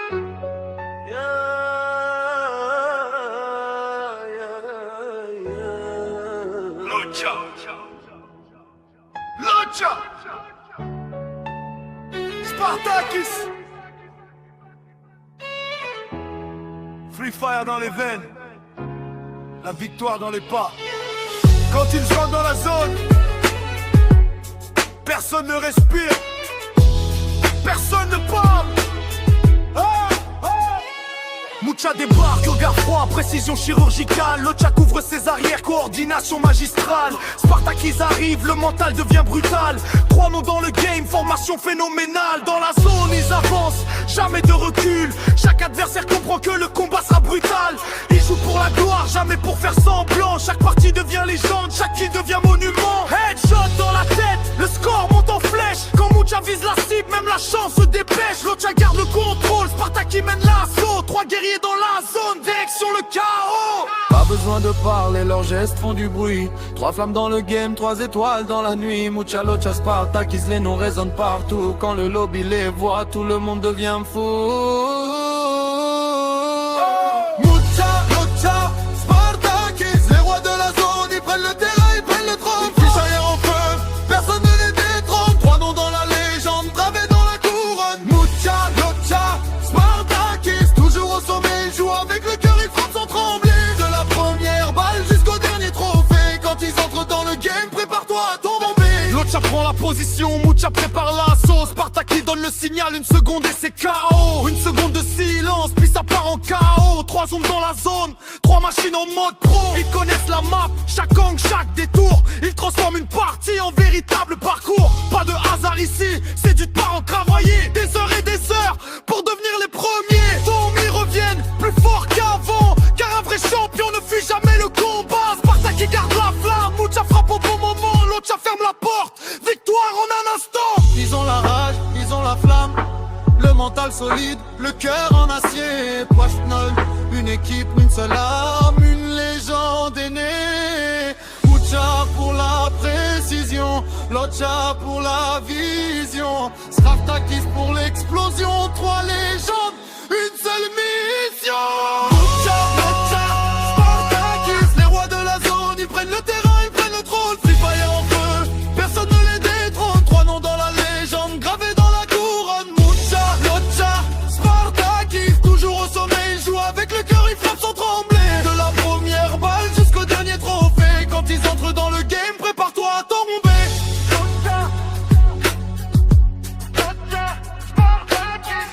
Lucha. Lucha. Spartakis. Free Fire dans les veines. La victoire dans les pas. Quand ils entrent dans la zone, personne ne respire. Personne ne parle. Mucha débarque, regard froid, précision chirurgicale. Locha couvre ses arrières, coordination magistrale. Spartakis arrive, le mental devient brutal. 3 noms dans le game, formation phénoménale. Dans la zone, ils avancent, jamais de recul. Chaque adversaire comprend que le combat sera brutal. Ils jouent pour la gloire, jamais pour faire semblant. Chaque partie devient légende, chaque kill devient monument. Headshot dans la tête, le score monte en flèche. Quand Mucha vise la cible, même la chance se dépêche. Locha garde le contrôle, Spartakis mène l'assaut. 3 guerriers dans la zone, direction le chaos. Pas besoin de parler, leurs gestes font du bruit. 3 flammes dans le game, 3 étoiles dans la nuit. Mucha, Locha, Spartakis, les noms résonnent partout. Quand le lobby les voit, tout le monde devient fou. Mucha, Locha, Spartakis, les rois de la zone, ils prennent le terrain, ils prennent le trône. Fiche arrière en feu, personne ne les détrône. 3 noms dans la légende, gravés dans la couronne. Mucha, Locha, Spartakis, toujours au sommet, ils jouent avec le cœur, ils frappent sans trembler. De la première balle jusqu'au dernier trophée. Quand ils entrent dans le game, prépare-toi à tomber. Locha prend la position, Mucha prépare l'assaut. Spartakis donne le signal, 1 seconde et c'est KO. 1 seconde de silence, puis ça part en KO. 3 zooms dans la zone, 3 machines en mode pro. Ils connaissent la map, chaque angle, chaque détour. Ils transforment une partie en véritable parcours. Pas de hasard ici, c'est du talent travaillé. Des heures et des heures pour devenir les premiers. Tombent, ils reviennent plus forts qu'avant. Car un vrai champion ne fuit jamais le combat. Spartakis garde la flamme, Mucha frappe au bon moment. Locha ferme la porte, victoire en un instant. Ils ont la rage, ils ont la flamme. Le mental solide, le cœur en acier. Poichnol, une équipe, une seule arme, une légende est née. Mucha pour la précision, Locha pour la vision, Spartakis pour l'explosion. 3 légendes, une seule mission. Mucha, Locha, Spartakis, les rois de la zone, ils prennent le terrain, ils prennent le trône. Free Fire en feu, personne ne les détrône. 3 noms dans la légende, gravés dans la couronne. Mucha, Locha, Spartakis, toujours au sommet, ils jouent avec le cœur, ils frappent sans trembler. De la première balle jusqu'au dernier trophée. Quand ils entrent dans le game, prépare-toi à tomber. Locha, Locha, Spartakis.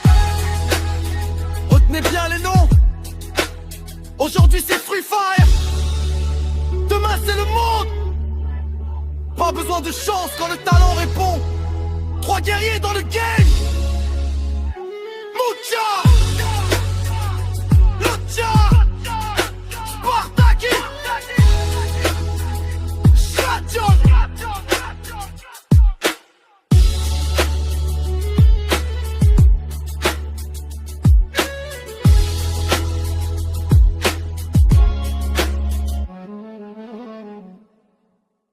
Retenez bien les noms. Aujourd'hui c'est Free Fire. Demain c'est le monde. Pas besoin de chance quand le talent répond. 3 guerriers dans le game. Mucha.